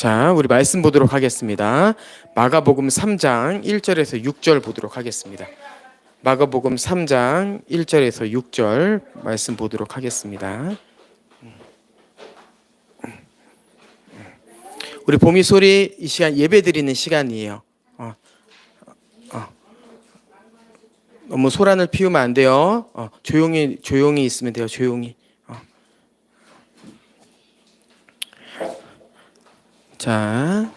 자, 우리 말씀 보도록 하겠습니다. 마가복음 3장 1절에서 6절 보도록 하겠습니다. 마가복음 3장 1절에서 6절 말씀 보도록 하겠습니다. 우리 봄이 소리 이 시간 예배 드리는 시간이에요. 너무 소란을 피우면 안 돼요. 조용히 있으면 돼요. 조용히. 자,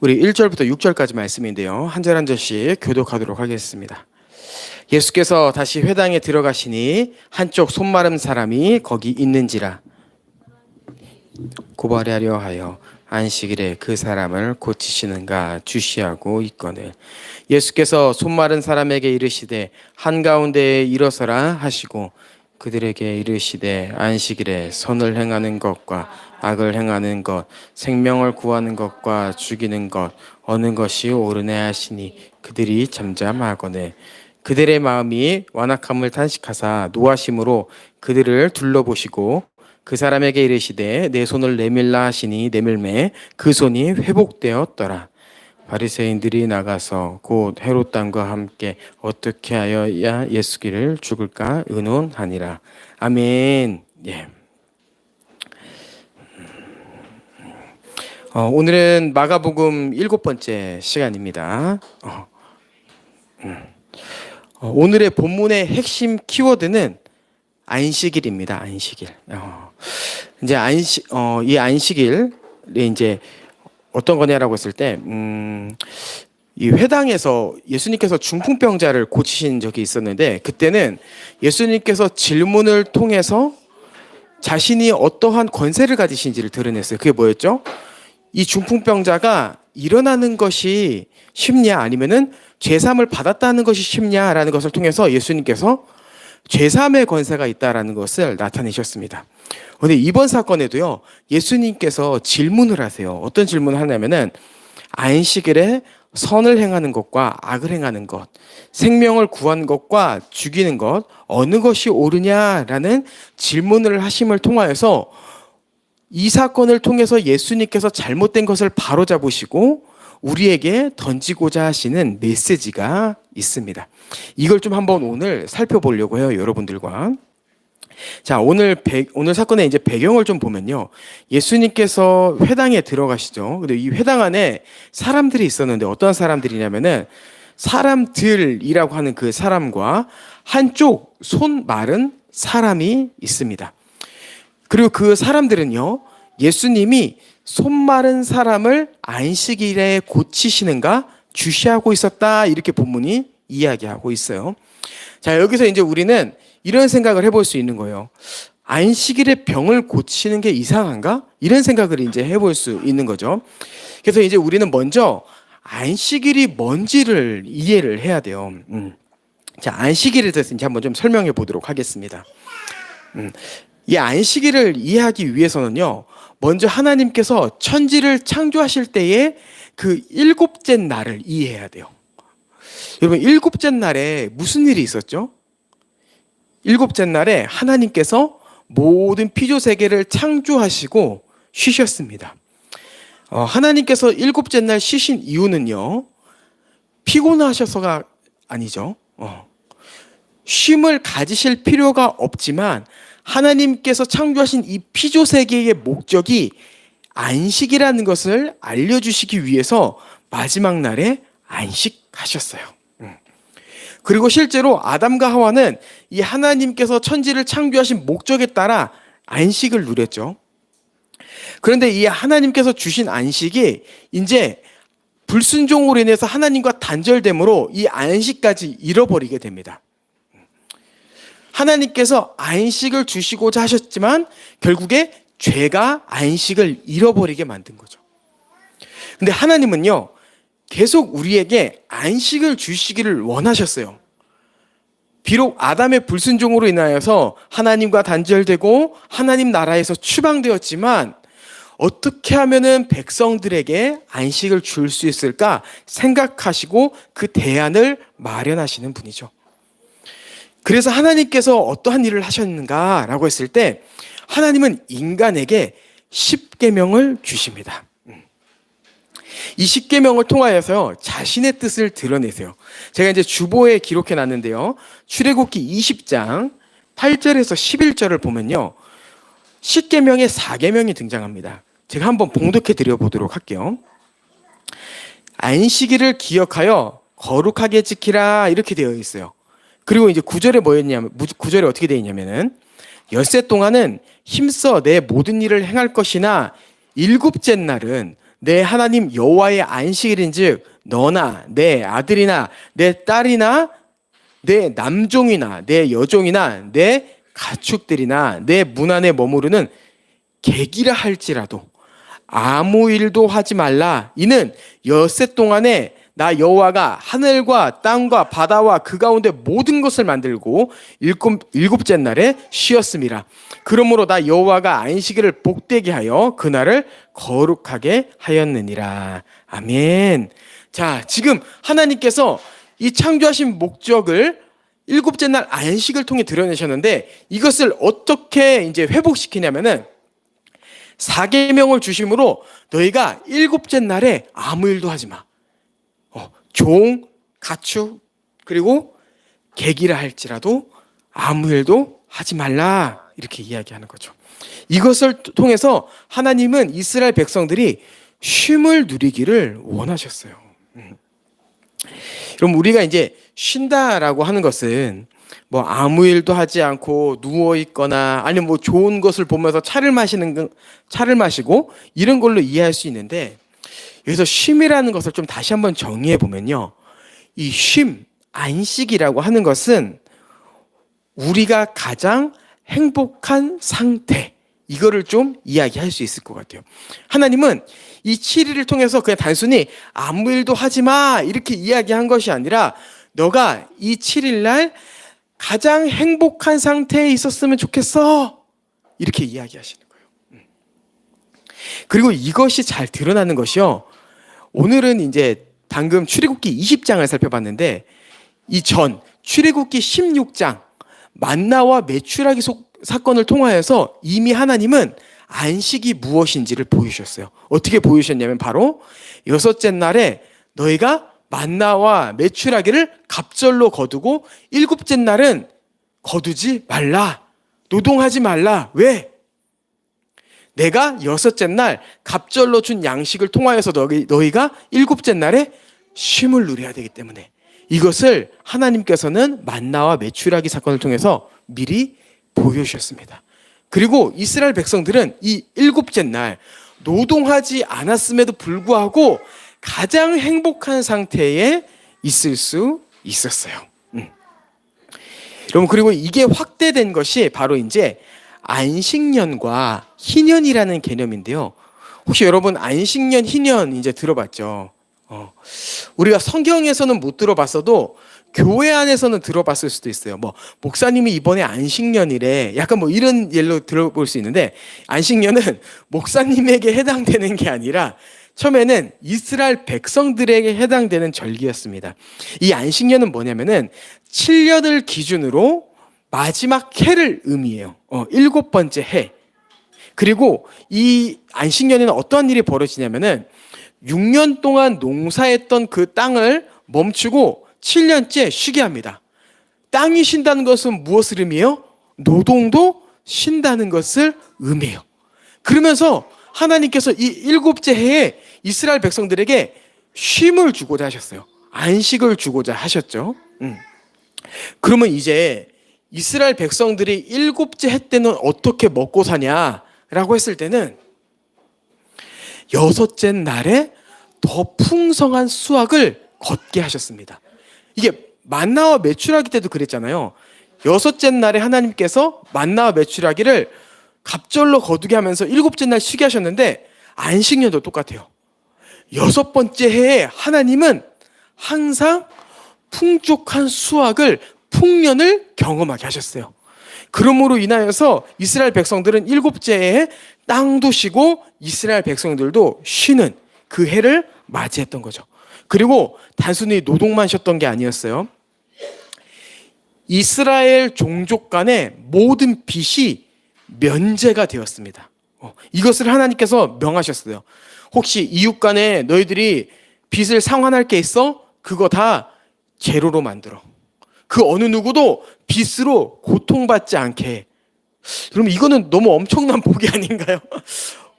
우리 1절부터 6절까지 말씀인데요. 한 절 한 절씩 교독하도록 하겠습니다. 예수께서 다시 회당에 들어가시니 한쪽 손마른 사람이 거기 있는지라 고발하려 하여 안식일에 그 사람을 고치시는가 주시하고 있거늘 예수께서 손마른 사람에게 이르시되 한가운데에 일어서라 하시고 그들에게 이르시되 안식일에 선을 행하는 것과 악을 행하는 것 생명을 구하는 것과 죽이는 것 어느 것이 옳으냐 하시니 그들이 잠잠하거늘 그들의 마음이 완악함을 탄식하사 노하심으로 그들을 둘러보시고 그 사람에게 이르시되 내 손을 내밀라 하시니 내밀매 그 손이 회복되었더라. 바리새인들이 나가서 곧 헤롯 당과 함께 어떻게 하여야 예수를 죽을까 의논하니라. 아멘. 예. 오늘은 마가복음 7번째 시간입니다. 오늘의 본문의 핵심 키워드는 안식일입니다. 안식일. 이제 이 안식일이 이제 어떤 거냐라고 했을 때, 이 회당에서 예수님께서 중풍병자를 고치신 적이 있었는데, 그때는 예수님께서 질문을 통해서 자신이 어떠한 권세를 가지신지를 드러냈어요. 그게 뭐였죠? 이 중풍병자가 일어나는 것이 쉽냐, 아니면은 죄사함을 받았다는 것이 쉽냐라는 것을 통해서 예수님께서 죄사함의 권세가 있다라는 것을 나타내셨습니다. 그런데 이번 사건에도요, 예수님께서 질문을 하세요. 어떤 질문을 하냐면은 안식일에 선을 행하는 것과 악을 행하는 것, 생명을 구하는 것과 죽이는 것, 어느 것이 옳으냐라는 질문을 하심을 통하여서 이 사건을 통해서 예수님께서 잘못된 것을 바로잡으시고 우리에게 던지고자 하시는 메시지가 있습니다. 이걸 좀 한번 오늘 살펴보려고 해요, 여러분들과. 자, 오늘 사건의 이제 배경을 좀 보면요. 예수님께서 회당에 들어가시죠. 근데 이 회당 안에 사람들이 있었는데 어떤 사람들이냐면은 사람들이라고 하는 그 사람과 한쪽 손 마른 사람이 있습니다. 그리고 그 사람들은요, 예수님이 손 마른 사람을 안식일에 고치시는가 주시하고 있었다. 이렇게 본문이 이야기하고 있어요. 자, 여기서 이제 우리는 이런 생각을 해볼 수 있는 거예요. 안식일에 병을 고치는 게 이상한가? 이런 생각을 이제 해볼 수 있는 거죠. 그래서 이제 우리는 먼저 안식일이 뭔지를 이해를 해야 돼요. 자, 안식일에 대해서 이제 한번 좀 설명해 보도록 하겠습니다. 이 안식일을 이해하기 위해서는요, 먼저 하나님께서 천지를 창조하실 때의 그 일곱째 날을 이해해야 돼요. 여러분, 일곱째 날에 무슨 일이 있었죠? 일곱째 날에 하나님께서 모든 피조 세계를 창조하시고 쉬셨습니다. 하나님께서 일곱째 날 쉬신 이유는요, 피곤하셔서가 아니죠. 쉼을 가지실 필요가 없지만 하나님께서 창조하신 이 피조 세계의 목적이 안식이라는 것을 알려주시기 위해서 마지막 날에 안식하셨어요. 그리고 실제로 아담과 하와는 이 하나님께서 천지를 창조하신 목적에 따라 안식을 누렸죠. 그런데 이 하나님께서 주신 안식이 이제 불순종으로 인해서 하나님과 단절됨으로 이 안식까지 잃어버리게 됩니다. 하나님께서 안식을 주시고자 하셨지만 결국에 죄가 안식을 잃어버리게 만든 거죠. 근데 하나님은요, 계속 우리에게 안식을 주시기를 원하셨어요. 비록 아담의 불순종으로 인하여서 하나님과 단절되고 하나님 나라에서 추방되었지만 어떻게 하면은 백성들에게 안식을 줄 수 있을까 생각하시고 그 대안을 마련하시는 분이죠. 그래서 하나님께서 어떠한 일을 하셨는가라고 했을 때 하나님은 인간에게 십계명을 주십니다. 이 십계명을 통하여서 자신의 뜻을 드러내세요. 제가 이제 주보에 기록해 놨는데요. 출애굽기 20장 8절에서 11절을 보면요. 십계명의 4계명이 등장합니다. 제가 한번 봉독해 드려 보도록 할게요. 안식일을 기억하여 거룩하게 지키라 이렇게 되어 있어요. 그리고 이제 9절에 어떻게 되어 있냐면은 엿새 동안은 힘써 내 모든 일을 행할 것이나 일곱째 날은 내 하나님 여호와의 안식일인즉 너나 내 아들이나 내 딸이나 내 남종이나 내 여종이나 내 가축들이나 내 문 안에 머무르는 객이라 할지라도 아무 일도 하지 말라. 이는 엿새 동안에 나 여호와가 하늘과 땅과 바다와 그 가운데 모든 것을 만들고 일곱째 날에 쉬었음이라. 그러므로 나 여호와가 안식일을 복되게 하여 그날을 거룩하게 하였느니라. 아멘. 자, 지금 하나님께서 이 창조하신 목적을 일곱째 날 안식을 통해 드러내셨는데 이것을 어떻게 이제 회복시키냐면은 4계명을 주심으로 너희가 일곱째 날에 아무 일도 하지 마. 종, 가축, 그리고 객이라 할지라도 아무 일도 하지 말라. 이렇게 이야기하는 거죠. 이것을 통해서 하나님은 이스라엘 백성들이 쉼을 누리기를 원하셨어요. 그럼 우리가 이제 쉰다라고 하는 것은 뭐 아무 일도 하지 않고 누워 있거나 아니면 뭐 좋은 것을 보면서 차를 마시고 이런 걸로 이해할 수 있는데 여기서 쉼이라는 것을 좀 다시 한번 정의해 보면요. 이 쉼, 안식이라고 하는 것은 우리가 가장 행복한 상태, 이거를 좀 이야기할 수 있을 것 같아요. 하나님은 이 7일을 통해서 그냥 단순히 아무 일도 하지 마 이렇게 이야기한 것이 아니라 너가 이 7일 날 가장 행복한 상태에 있었으면 좋겠어 이렇게 이야기하시는 거예요. 그리고 이것이 잘 드러나는 것이요. 오늘은 이제 방금 출애굽기 20장을 살펴봤는데 이전 출애굽기 16장 만나와 메추라기 사건을 통하여서 이미 하나님은 안식이 무엇인지를 보여주셨어요. 어떻게 보여주셨냐면 바로 여섯째 날에 너희가 만나와 메추라기를 갑절로 거두고 일곱째 날은 거두지 말라. 노동하지 말라. 왜? 내가 여섯째 날 갑절로 준 양식을 통하여서 너희가 일곱째 날에 쉼을 누려야 되기 때문에 이것을 하나님께서는 만나와 메추라기 사건을 통해서 미리 보여주셨습니다. 그리고 이스라엘 백성들은 이 일곱째 날 노동하지 않았음에도 불구하고 가장 행복한 상태에 있을 수 있었어요. 여러분, 그리고 이게 확대된 것이 바로 이제 안식년과 희년이라는 개념인데요. 혹시 여러분 안식년, 희년 이제 들어봤죠? 우리가 성경에서는 못 들어봤어도 교회 안에서는 들어봤을 수도 있어요. 뭐 목사님이 이번에 안식년이래. 약간 뭐 이런 예로 들어볼 수 있는데 안식년은 목사님에게 해당되는 게 아니라 처음에는 이스라엘 백성들에게 해당되는 절기였습니다. 이 안식년은 뭐냐면은 7년을 기준으로 마지막 해를 의미해요. 7번째 해. 그리고 이 안식년에는 어떠한 일이 벌어지냐면은 6년 동안 농사했던 그 땅을 멈추고 7년째 쉬게 합니다. 땅이 쉰다는 것은 무엇을 의미해요? 노동도 쉰다는 것을 의미해요. 그러면서 하나님께서 이 일곱째 해에 이스라엘 백성들에게 쉼을 주고자 하셨어요. 안식을 주고자 하셨죠. 그러면 이제 이스라엘 백성들이 일곱째 해 때는 어떻게 먹고 사냐라고 했을 때는 여섯째 날에 더 풍성한 수확을 걷게 하셨습니다. 이게 만나와 메추라기 때도 그랬잖아요. 여섯째 날에 하나님께서 만나와 메추라기를 갑절로 거두게 하면서 일곱째 날 쉬게 하셨는데 안식년도 똑같아요. 여섯 번째 해에 하나님은 항상 풍족한 수확을 풍년을 경험하게 하셨어요. 그러므로 인하여서 이스라엘 백성들은 일곱째 해에 땅도 쉬고 이스라엘 백성들도 쉬는 그 해를 맞이했던 거죠. 그리고 단순히 노동만 쉬었던 게 아니었어요. 이스라엘 종족 간의 모든 빚이 면제가 되었습니다. 이것을 하나님께서 명하셨어요. 혹시 이웃 간에 너희들이 빚을 상환할 게 있어? 그거 다 제로로 만들어. 그 어느 누구도 빚으로 고통받지 않게 해. 그럼 이거는 너무 엄청난 복이 아닌가요?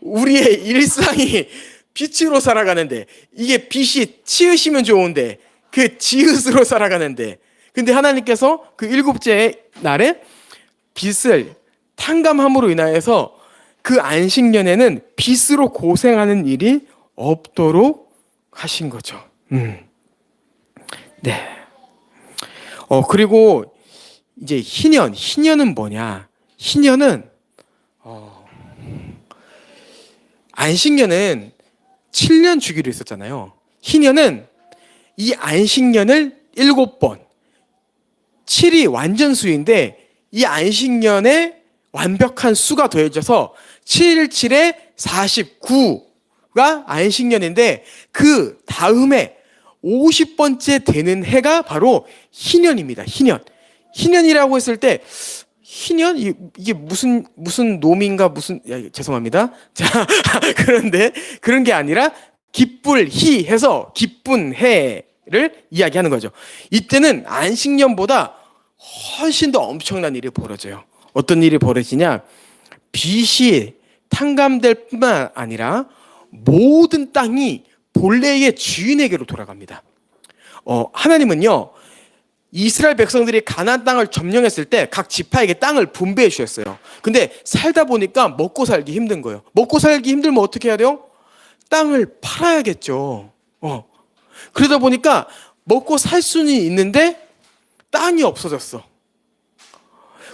우리의 일상이 빚으로 살아가는데, 이게 빚이 치으시면 좋은데 그 지읒으로 살아가는데, 근데 하나님께서 그 일곱째 날에 빚을 탕감함으로 인하여서 그 안식년에는 빚으로 고생하는 일이 없도록 하신 거죠. 네. 그리고 이제 희년은 뭐냐? 희년은 안식년은 7년 주기로 했었잖아요. 희년은 이 안식년을 7번, 7이 완전수인데 이 안식년에 완벽한 수가 더해져서 7, 7에 49가 안식년인데, 그 다음에 50번째 되는 해가 바로 희년입니다. 희년이라고 했을 때, 희년? 이게 무슨 놈인가 죄송합니다. 자, 그런데 그런 게 아니라 기쁠희 해서 기쁜 해를 이야기하는 거죠. 이때는 안식년보다 훨씬 더 엄청난 일이 벌어져요. 어떤 일이 벌어지냐? 빚이 탕감될 뿐만 아니라 모든 땅이 본래의 주인에게로 돌아갑니다. 하나님은요, 이스라엘 백성들이 가나안 땅을 점령했을 때 각 지파에게 땅을 분배해 주셨어요. 근데 살다 보니까 먹고 살기 힘든 거예요. 먹고 살기 힘들면 어떻게 해야 돼요? 땅을 팔아야겠죠. 그러다 보니까 먹고 살 수는 있는데 땅이 없어졌어.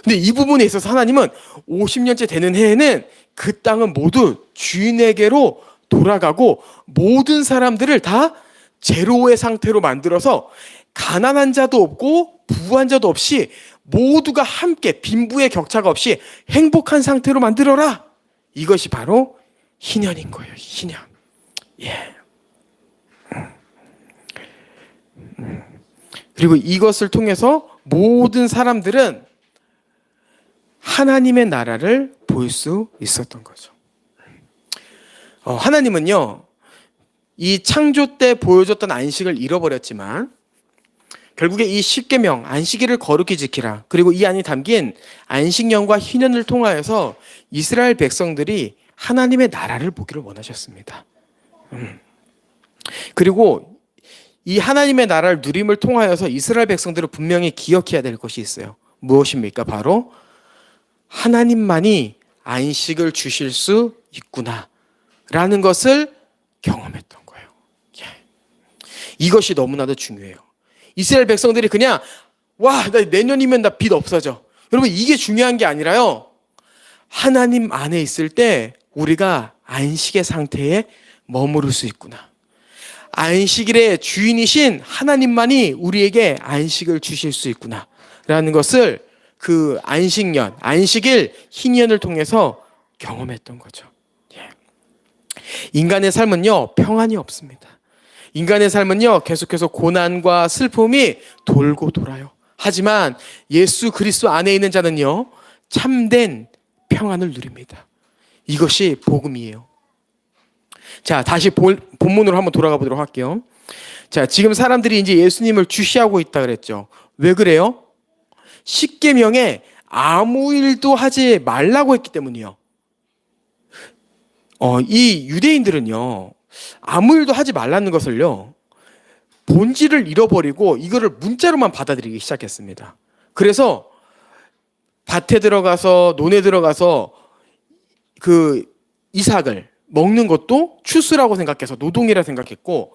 근데 이 부분에 있어서 하나님은 50년째 되는 해에는 그 땅은 모두 주인에게로 돌아가고 모든 사람들을 다 제로의 상태로 만들어서 가난한 자도 없고 부한 자도 없이 모두가 함께 빈부의 격차가 없이 행복한 상태로 만들어라. 이것이 바로 희년인 거예요. 희년. 예. 그리고 이것을 통해서 모든 사람들은 하나님의 나라를 볼 수 있었던 거죠. 하나님은요, 이 창조 때 보여줬던 안식을 잃어버렸지만 결국에 이 십계명, 안식일을 거룩히 지키라, 그리고 이 안에 담긴 안식년과 희년을 통하여서 이스라엘 백성들이 하나님의 나라를 보기를 원하셨습니다. 그리고 이 하나님의 나라를 누림을 통하여서 이스라엘 백성들은 분명히 기억해야 될 것이 있어요. 무엇입니까? 바로 하나님만이 안식을 주실 수 있구나 라는 것을 경험했던 거예요. 이것이 너무나도 중요해요. 이스라엘 백성들이 그냥 나 내년이면 나 빚 없어져. 여러분, 이게 중요한 게 아니라요, 하나님 안에 있을 때 우리가 안식의 상태에 머무를 수 있구나. 안식일의 주인이신 하나님만이 우리에게 안식을 주실 수 있구나 라는 것을 그 안식년, 안식일, 희년을 통해서 경험했던 거죠. 인간의 삶은요, 평안이 없습니다. 인간의 삶은요, 계속해서 고난과 슬픔이 돌고 돌아요. 하지만 예수 그리스도 안에 있는 자는요, 참된 평안을 누립니다. 이것이 복음이에요. 자, 다시 본문으로 한번 돌아가 보도록 할게요. 자, 지금 사람들이 이제 예수님을 주시하고 있다 그랬죠. 왜 그래요? 십계명에 아무 일도 하지 말라고 했기 때문이요. 이 유대인들은요, 아무 일도 하지 말라는 것을요, 본질을 잃어버리고 이거를 문자로만 받아들이기 시작했습니다. 그래서 밭에 들어가서 논에 들어가서 그 이삭을 먹는 것도 추수라고 생각해서 노동이라 생각했고,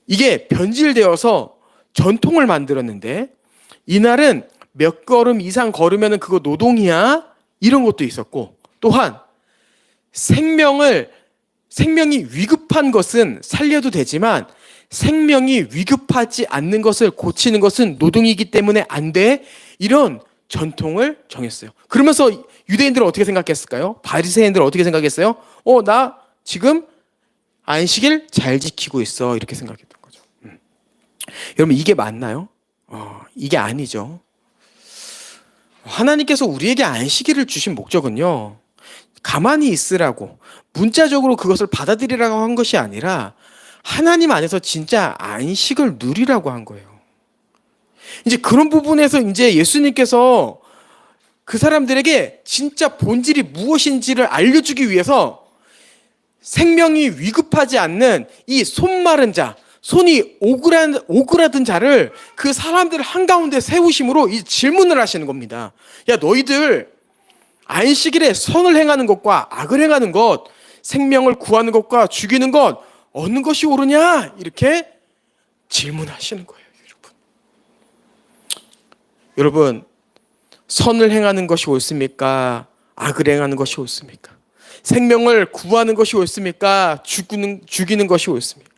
이게 변질되어서 전통을 만들었는데, 이날은 몇 걸음 이상 걸으면 그거 노동이야, 이런 것도 있었고, 또한 생명이 위급한 것은 살려도 되지만 생명이 위급하지 않는 것을 고치는 것은 노동이기 때문에 안 돼, 이런 전통을 정했어요. 그러면서 유대인들은 어떻게 생각했을까요? 바리새인들은 어떻게 생각했어요? 나 지금 안식일 잘 지키고 있어, 이렇게 생각했던 거죠. 여러분, 이게 맞나요? 이게 아니죠. 하나님께서 우리에게 안식일을 주신 목적은요, 가만히 있으라고, 문자적으로 그것을 받아들이라고 한 것이 아니라 하나님 안에서 진짜 안식을 누리라고 한 거예요. 이제 그런 부분에서 이제 예수님께서 그 사람들에게 진짜 본질이 무엇인지를 알려주기 위해서 생명이 위급하지 않는 이 손 마른 자, 손이 오그라든 자를 그 사람들 한가운데 세우심으로 이 질문을 하시는 겁니다. 야, 너희들 안식일에 선을 행하는 것과 악을 행하는 것, 생명을 구하는 것과 죽이는 것, 어느 것이 옳으냐? 이렇게 질문하시는 거예요, 여러분. 여러분, 선을 행하는 것이 옳습니까? 악을 행하는 것이 옳습니까? 생명을 구하는 것이 옳습니까? 죽이는 것이 옳습니까?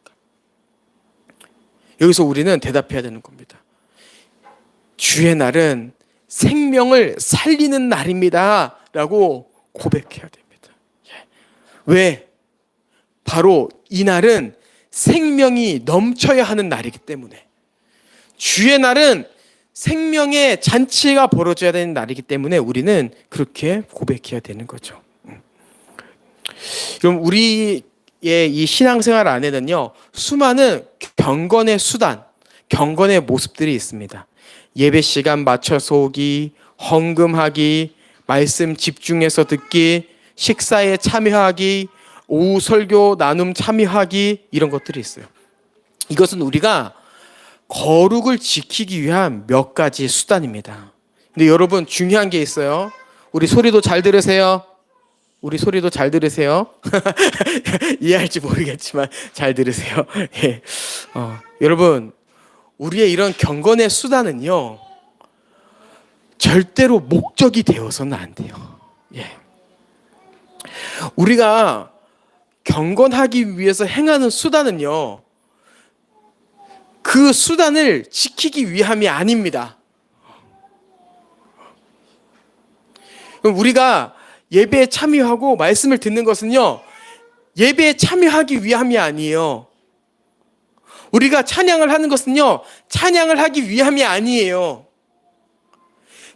여기서 우리는 대답해야 되는 겁니다. 주의 날은 생명을 살리는 날입니다. 라고 고백해야 됩니다. 왜? 바로 이 날은 생명이 넘쳐야 하는 날이기 때문에, 주의 날은 생명의 잔치가 벌어져야 되는 날이기 때문에 우리는 그렇게 고백해야 되는 거죠. 그럼 우리의 이 신앙생활 안에는요, 수많은 경건의 수단, 경건의 모습들이 있습니다. 예배 시간 맞춰서 오기, 헌금하기, 말씀 집중해서 듣기, 식사에 참여하기, 오후 설교 나눔 참여하기, 이런 것들이 있어요. 이것은 우리가 거룩을 지키기 위한 몇 가지 수단입니다. 근데 여러분, 중요한 게 있어요. 우리 소리도 잘 들으세요. 우리 소리도 잘 들으세요. 이해할지 모르겠지만 잘 들으세요. 예. 여러분, 우리의 이런 경건의 수단은요, 절대로 목적이 되어서는 안 돼요. 예. 우리가 경건하기 위해서 행하는 수단은요, 그 수단을 지키기 위함이 아닙니다. 그럼 우리가 예배에 참여하고 말씀을 듣는 것은요, 예배에 참여하기 위함이 아니에요. 우리가 찬양을 하는 것은요, 찬양을 하기 위함이 아니에요.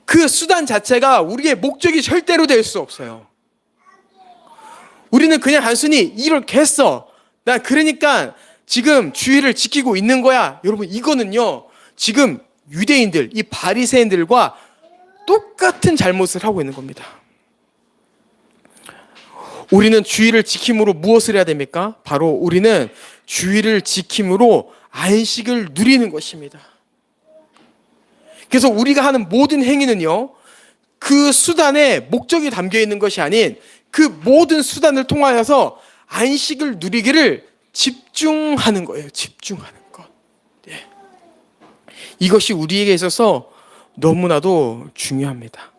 그 수단 자체가 우리의 목적이 절대로 될 수 없어요. 우리는 그냥 단순히 이렇게 했어. 나 그러니까 지금 주의를 지키고 있는 거야. 여러분, 이거는요, 지금 유대인들, 이 바리새인들과 똑같은 잘못을 하고 있는 겁니다. 우리는 주의를 지킴으로 무엇을 해야 됩니까? 바로 우리는 주의를 지킴으로 안식을 누리는 것입니다. 그래서 우리가 하는 모든 행위는요, 그 수단에 목적이 담겨 있는 것이 아닌 그 모든 수단을 통하여서 안식을 누리기를 집중하는 거예요. 집중하는 것. 예. 이것이 우리에게 있어서 너무나도 중요합니다.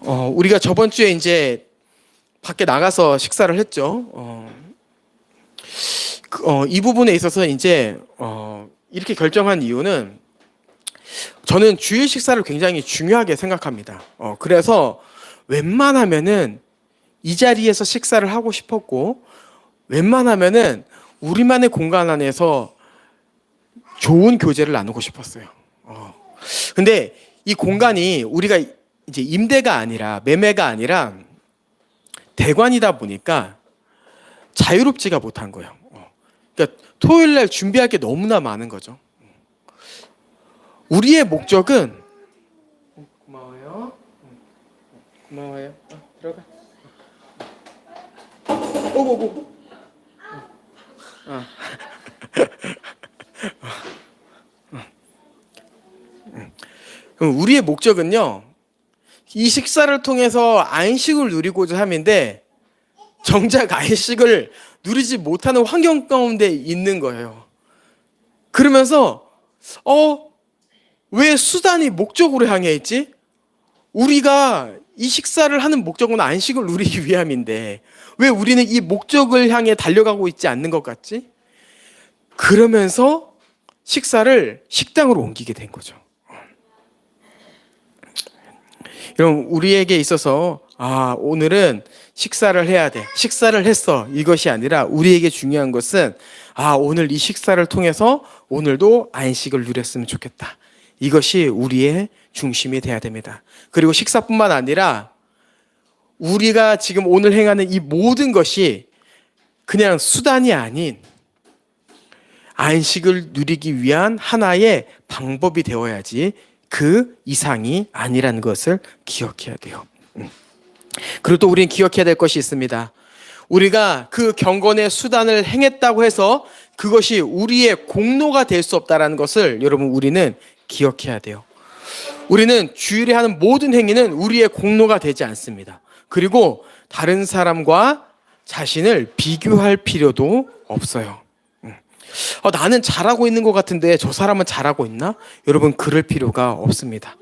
우리가 저번 주에 이제 밖에 나가서 식사를 했죠. 이 부분에 있어서 이제 이렇게 결정한 이유는, 저는 주일 식사를 굉장히 중요하게 생각합니다. 그래서 웬만하면은 이 자리에서 식사를 하고 싶었고, 웬만하면은 우리만의 공간 안에서 좋은 교제를 나누고 싶었어요. 근데 이 공간이 우리가 이제 임대가 아니라, 매매가 아니라 대관이다 보니까 자유롭지가 못한 거예요. 그러니까 토요일 날 준비할 게 너무나 많은 거죠. 우리의 목적은, 고마워요. 고마워요. 들어가. 오고고. 그럼 우리의 목적은요, 이 식사를 통해서 안식을 누리고자 함인데, 정작 안식을 누리지 못하는 환경 가운데 있는 거예요. 그러면서 왜 수단이 목적으로 향해 있지? 우리가 이 식사를 하는 목적은 안식을 누리기 위함인데 왜 우리는 이 목적을 향해 달려가고 있지 않는 것 같지? 그러면서 식사를 식당으로 옮기게 된 거죠. 여러분, 우리에게 있어서 오늘은 식사를 해야 돼. 식사를 했어. 이것이 아니라 우리에게 중요한 것은 오늘 이 식사를 통해서 오늘도 안식을 누렸으면 좋겠다. 이것이 우리의 중심이 돼야 됩니다. 그리고 식사뿐만 아니라 우리가 지금 오늘 행하는 이 모든 것이 그냥 수단이 아닌 안식을 누리기 위한 하나의 방법이 되어야지 그 이상이 아니라는 것을 기억해야 돼요. 그리고 또 우리는 기억해야 될 것이 있습니다. 우리가 그 경건의 수단을 행했다고 해서 그것이 우리의 공로가 될 수 없다는 것을 여러분 우리는 기억해야 돼요. 우리는 주일에 하는 모든 행위는 우리의 공로가 되지 않습니다. 그리고 다른 사람과 자신을 비교할 필요도 없어요. 나는 잘하고 있는 것 같은데 저 사람은 잘하고 있나? 여러분 그럴 필요가 없습니다.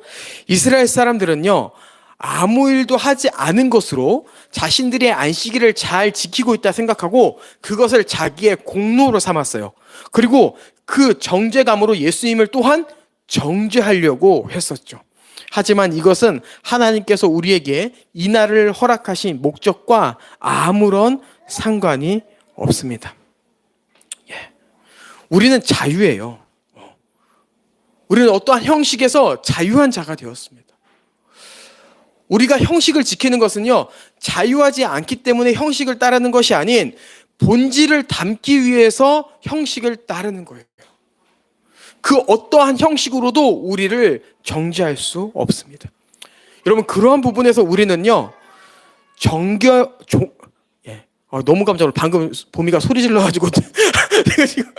이스라엘 사람들은요, 아무 일도 하지 않은 것으로 자신들의 안식일을 잘 지키고 있다 생각하고 그것을 자기의 공로로 삼았어요. 그리고 그 정죄감으로 예수님을 또한 정죄하려고 했었죠. 하지만 이것은 하나님께서 우리에게 이 날을 허락하신 목적과 아무런 상관이 없습니다. 우리는 자유예요. 우리는 어떠한 형식에서 자유한 자가 되었습니다. 우리가 형식을 지키는 것은요, 자유하지 않기 때문에 형식을 따르는 것이 아닌 본질을 담기 위해서 형식을 따르는 거예요. 그 어떠한 형식으로도 우리를 정죄할 수 없습니다. 여러분 그러한 부분에서 우리는요, 너무 깜짝 놀랐어요. 방금 보미가 소리 질러가지고 내가 지금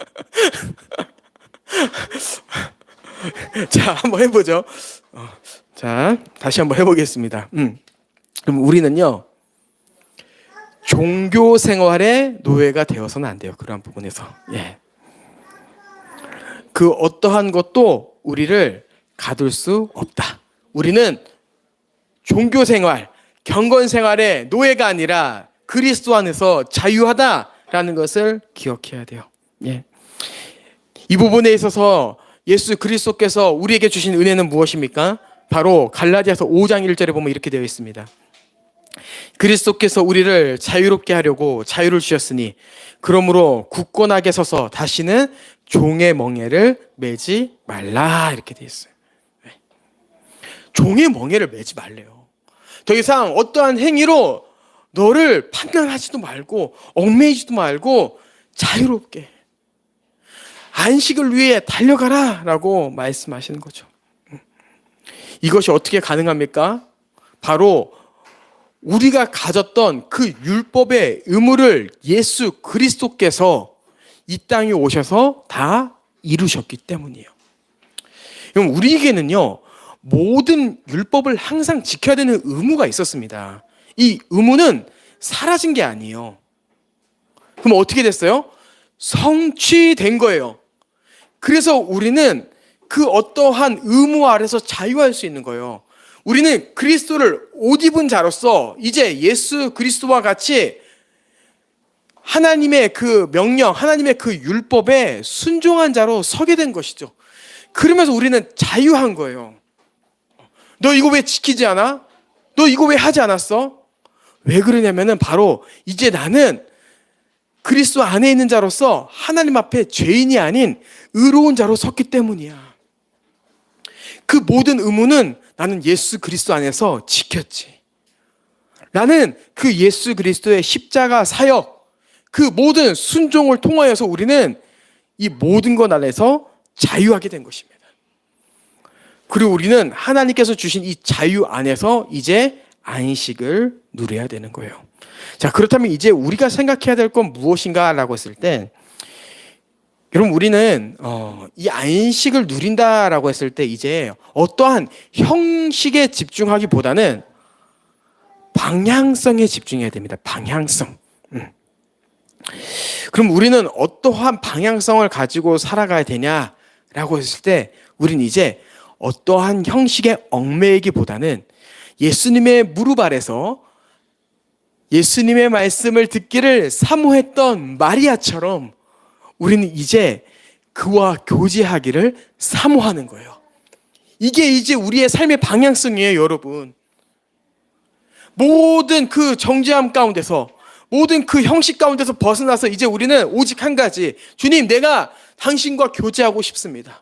자, 한번 해보죠. 자, 다시 한번 해보겠습니다. 그럼 우리는요, 종교 생활의 노예가 되어서는 안 돼요. 그러한 부분에서. 그 어떠한 것도 우리를 가둘 수 없다. 우리는 종교 생활, 경건 생활의 노예가 아니라 그리스도 안에서 자유하다라는 것을 기억해야 돼요. 이 부분에 있어서 예수 그리스도께서 우리에게 주신 은혜는 무엇입니까? 바로 갈라디아서 5장 1절에 보면 이렇게 되어 있습니다. 그리스도께서 우리를 자유롭게 하려고 자유를 주셨으니 그러므로 굳건하게 서서 다시는 종의 멍에를 매지 말라, 이렇게 되어 있어요. 종의 멍에를 매지 말래요. 더 이상 어떠한 행위로 너를 판단하지도 말고 얽매이지도 말고 자유롭게 안식을 위해 달려가라 라고 말씀하시는 거죠. 이것이 어떻게 가능합니까? 바로 우리가 가졌던 그 율법의 의무를 예수 그리스도께서 이 땅에 오셔서 다 이루셨기 때문이에요. 그럼 우리에게는요, 모든 율법을 항상 지켜야 되는 의무가 있었습니다. 이 의무는 사라진 게 아니에요. 그럼 어떻게 됐어요? 성취된 거예요. 그래서 우리는 그 어떠한 의무 아래서 자유할 수 있는 거예요. 우리는 그리스도를 옷 입은 자로서 이제 예수 그리스도와 같이 하나님의 그 명령, 하나님의 그 율법에 순종한 자로 서게 된 것이죠. 그러면서 우리는 자유한 거예요. 너 이거 왜 지키지 않아? 너 이거 왜 하지 않았어? 왜 그러냐면은 바로 이제 나는 그리스도 안에 있는 자로서 하나님 앞에 죄인이 아닌 의로운 자로 섰기 때문이야. 그 모든 의무는 나는 예수 그리스도 안에서 지켰지. 나는 그 예수 그리스도의 십자가 사역, 그 모든 순종을 통하여서 우리는 이 모든 것 안에서 자유하게 된 것입니다. 그리고 우리는 하나님께서 주신 이 자유 안에서 이제 안식을 누려야 되는 거예요. 자, 그렇다면 이제 우리가 생각해야 될 건 무엇인가라고 했을 때, 여러분 우리는 이 안식을 누린다라고 했을 때 이제 어떠한 형식에 집중하기보다는 방향성에 집중해야 됩니다. 방향성. 그럼 우리는 어떠한 방향성을 가지고 살아가야 되냐라고 했을 때 우리는 이제 어떠한 형식에 얽매이기보다는 예수님의 무릎 아래서 예수님의 말씀을 듣기를 사모했던 마리아처럼 우리는 이제 그와 교제하기를 사모하는 거예요. 이게 이제 우리의 삶의 방향성이에요, 여러분. 모든 그 정죄함 가운데서, 모든 그 형식 가운데서 벗어나서 이제 우리는 오직 한 가지, 주님, 내가 당신과 교제하고 싶습니다.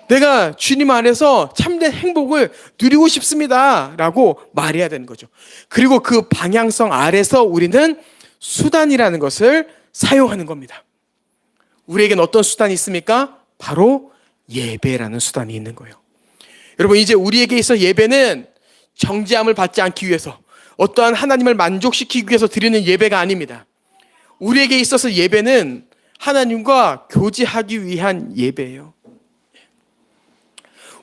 내가 주님 안에서 참된 행복을 누리고 싶습니다 라고 말해야 되는 거죠. 그리고 그 방향성 아래서 우리는 수단이라는 것을 사용하는 겁니다. 우리에겐 어떤 수단이 있습니까? 바로 예배라는 수단이 있는 거예요. 여러분, 이제 우리에게 있어 예배는 정죄함을 받지 않기 위해서, 어떠한 하나님을 만족시키기 위해서 드리는 예배가 아닙니다. 우리에게 있어서 예배는 하나님과 교제하기 위한 예배예요.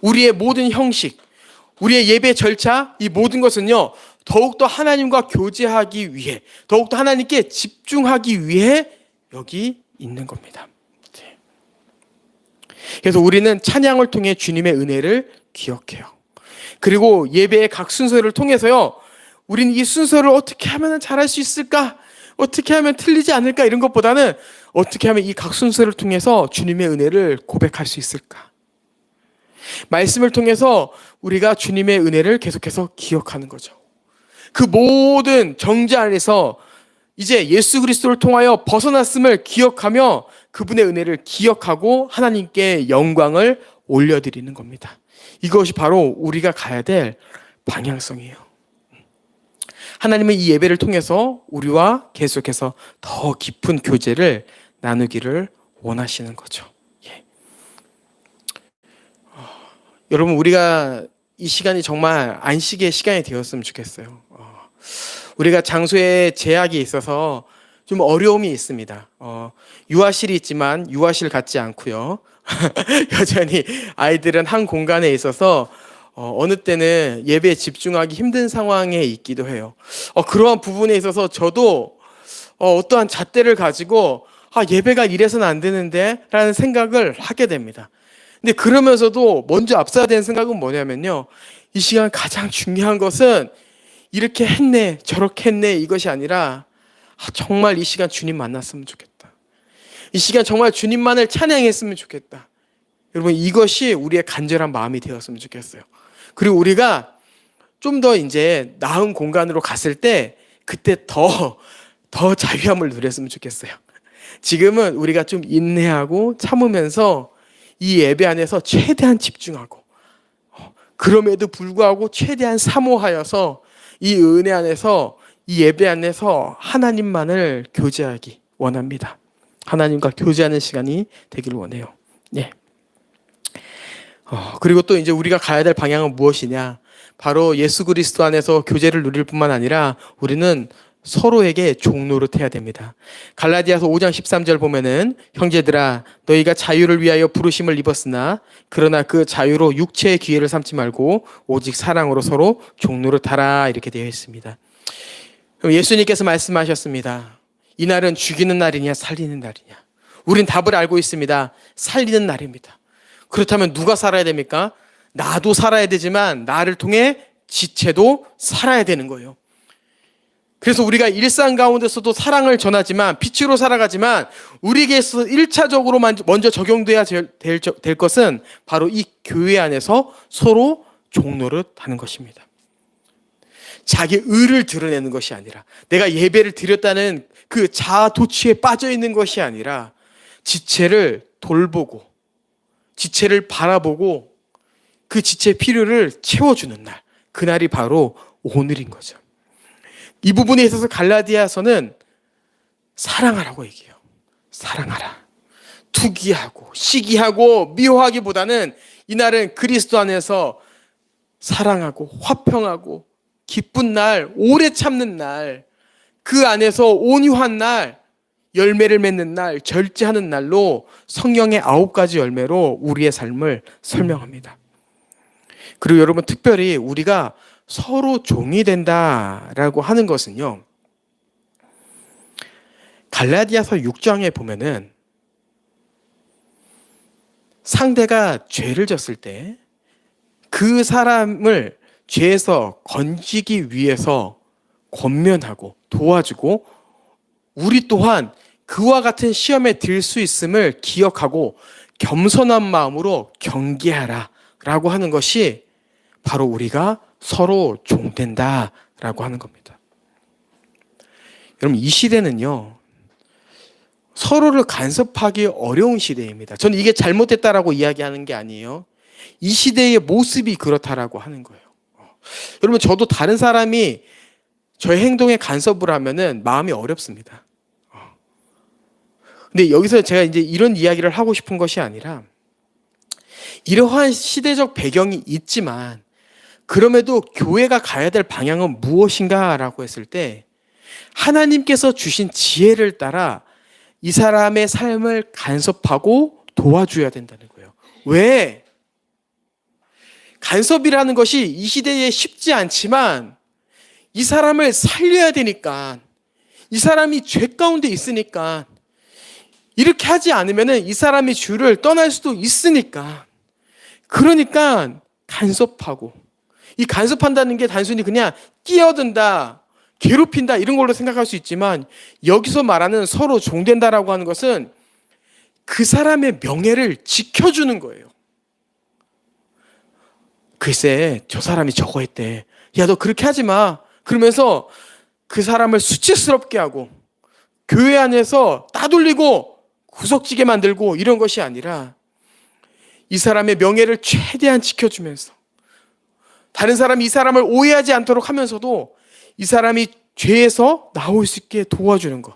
우리의 모든 형식, 우리의 예배 절차, 이 모든 것은요, 더욱더 하나님과 교제하기 위해, 더욱더 하나님께 집중하기 위해 여기 있는 겁니다. 그래서 우리는 찬양을 통해 주님의 은혜를 기억해요. 그리고 예배의 각 순서를 통해서요, 우리는 이 순서를 어떻게 하면 잘할 수 있을까? 어떻게 하면 틀리지 않을까? 이런 것보다는 어떻게 하면 이 각 순서를 통해서 주님의 은혜를 고백할 수 있을까? 말씀을 통해서 우리가 주님의 은혜를 계속해서 기억하는 거죠. 그 모든 정죄 안에서 이제 예수 그리스도를 통하여 벗어났음을 기억하며 그분의 은혜를 기억하고 하나님께 영광을 올려드리는 겁니다. 이것이 바로 우리가 가야 될 방향성이에요. 하나님은 이 예배를 통해서 우리와 계속해서 더 깊은 교제를 나누기를 원하시는 거죠. 예. 여러분, 우리가 이 시간이 정말 안식의 시간이 되었으면 좋겠어요. 우리가 장소에 제약이 있어서 좀 어려움이 있습니다. 유아실이 있지만 유아실 같지 않고요. 여전히 아이들은 한 공간에 있어서 어느 때는 예배에 집중하기 힘든 상황에 있기도 해요. 그러한 부분에 있어서 저도 어떠한 잣대를 가지고 예배가 이래서는 안 되는데 라는 생각을 하게 됩니다. 근데 그러면서도 먼저 앞서야 되는 생각은 뭐냐면요, 이 시간 가장 중요한 것은 이렇게 했네 저렇게 했네 이것이 아니라 정말 이 시간 주님 만났으면 좋겠다, 이 시간 정말 주님만을 찬양했으면 좋겠다. 여러분, 이것이 우리의 간절한 마음이 되었으면 좋겠어요. 그리고 우리가 좀 더 이제 나은 공간으로 갔을 때 그때 더 자유함을 누렸으면 좋겠어요. 지금은 우리가 좀 인내하고 참으면서 이 예배 안에서 최대한 집중하고, 그럼에도 불구하고 최대한 사모하여서 이 은혜 안에서, 이 예배 안에서 하나님만을 교제하기 원합니다. 하나님과 교제하는 시간이 되길 원해요. 예. 그리고 또 이제 우리가 가야 될 방향은 무엇이냐? 바로 예수 그리스도 안에서 교제를 누릴 뿐만 아니라 우리는 서로에게 종노릇해야 됩니다. 갈라디아서 5장 13절 보면은, 형제들아 너희가 자유를 위하여 부르심을 입었으나 그러나 그 자유로 육체의 기회를 삼지 말고 오직 사랑으로 서로 종노릇하라, 이렇게 되어 있습니다. 예수님께서 말씀하셨습니다. 이 날은 죽이는 날이냐 살리는 날이냐? 우린 답을 알고 있습니다. 살리는 날입니다. 그렇다면 누가 살아야 됩니까? 나도 살아야 되지만 나를 통해 지체도 살아야 되는 거예요. 그래서 우리가 일상 가운데서도 사랑을 전하지만, 빛으로 살아가지만, 우리에게서 1차적으로 먼저 적용돼야 될 것은 바로 이 교회 안에서 서로 종노릇하는 것입니다. 자기 의를 드러내는 것이 아니라, 내가 예배를 드렸다는 그 자아 도취에 빠져 있는 것이 아니라, 지체를 돌보고 지체를 바라보고 그 지체의 필요를 채워주는 날, 그날이 바로 오늘인 거죠. 이 부분에 있어서 갈라디아서는 사랑하라고 얘기해요. 사랑하라. 투기하고 시기하고 미워하기보다는 이날은 그리스도 안에서 사랑하고 화평하고 기쁜 날, 오래 참는 날, 그 안에서 온유한 날, 열매를 맺는 날, 절제하는 날로 성령의 9가지 열매로 우리의 삶을 설명합니다. 그리고 여러분, 특별히 우리가 서로 종이 된다라고 하는 것은요, 갈라디아서 6장에 보면은 상대가 죄를 졌을 때 그 사람을 죄에서 건지기 위해서 권면하고 도와주고, 우리 또한 그와 같은 시험에 들 수 있음을 기억하고 겸손한 마음으로 경계하라 라고 하는 것이 바로 우리가 서로 종된다 라고 하는 겁니다. 여러분, 이 시대는요, 서로를 간섭하기 어려운 시대입니다. 저는 이게 잘못됐다라고 이야기하는 게 아니에요. 이 시대의 모습이 그렇다라고 하는 거예요. 여러분, 저도 다른 사람이 저의 행동에 간섭을 하면은 마음이 어렵습니다. 근데 여기서 제가 이제 이런 이야기를 하고 싶은 것이 아니라, 이러한 시대적 배경이 있지만 그럼에도 교회가 가야 될 방향은 무엇인가라고 했을 때, 하나님께서 주신 지혜를 따라 이 사람의 삶을 간섭하고 도와줘야 된다는 거예요. 왜? 간섭이라는 것이 이 시대에 쉽지 않지만 이 사람을 살려야 되니까, 이 사람이 죄 가운데 있으니까, 이렇게 하지 않으면 이 사람이 주를 떠날 수도 있으니까, 그러니까 간섭하고, 이 간섭한다는 게 단순히 그냥 끼어든다, 괴롭힌다 이런 걸로 생각할 수 있지만, 여기서 말하는 서로 종된다라고 하는 것은 그 사람의 명예를 지켜주는 거예요. 글쎄, 저 사람이 저거 했대. 야, 너 그렇게 하지 마. 그러면서 그 사람을 수치스럽게 하고 교회 안에서 따돌리고 구석지게 만들고 이런 것이 아니라, 이 사람의 명예를 최대한 지켜주면서 다른 사람이 이 사람을 오해하지 않도록 하면서도 이 사람이 죄에서 나올 수 있게 도와주는 것.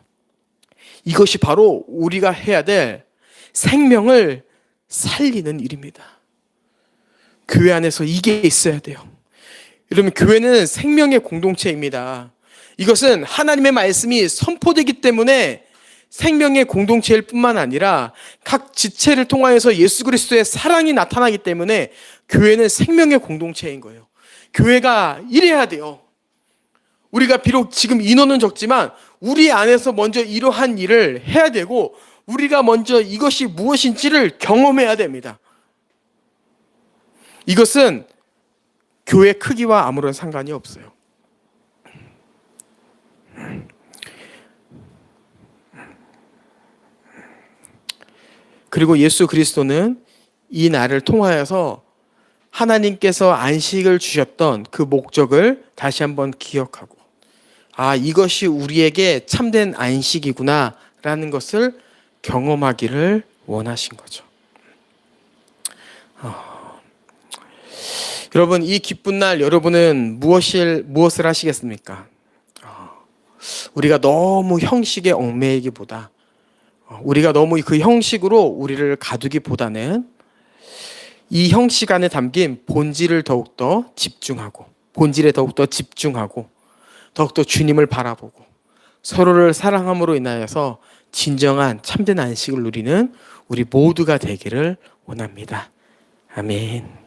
이것이 바로 우리가 해야 될 생명을 살리는 일입니다. 교회 안에서 이게 있어야 돼요. 여러분, 교회는 생명의 공동체입니다. 이것은 하나님의 말씀이 선포되기 때문에 생명의 공동체일 뿐만 아니라 각 지체를 통하여서 예수 그리스도의 사랑이 나타나기 때문에 교회는 생명의 공동체인 거예요. 교회가 이래야 돼요. 우리가 비록 지금 인원은 적지만 우리 안에서 먼저 이러한 일을 해야 되고, 우리가 먼저 이것이 무엇인지를 경험해야 됩니다. 이것은 교회 크기와 아무런 상관이 없어요. 그리고 예수 그리스도는 이 날을 통하여서 하나님께서 안식을 주셨던 그 목적을 다시 한번 기억하고, 아, 이것이 우리에게 참된 안식이구나 라는 것을 경험하기를 원하신 거죠. 여러분, 이 기쁜 날 여러분은 무엇을 하시겠습니까? 우리가 너무 형식에 얽매이기보다, 우리가 너무 그 형식으로 우리를 가두기보다는 이 형식 안에 담긴 본질을 더욱더 집중하고, 본질에 더욱더 집중하고, 더욱더 주님을 바라보고 서로를 사랑함으로 인하여서 진정한 참된 안식을 누리는 우리 모두가 되기를 원합니다. 아멘.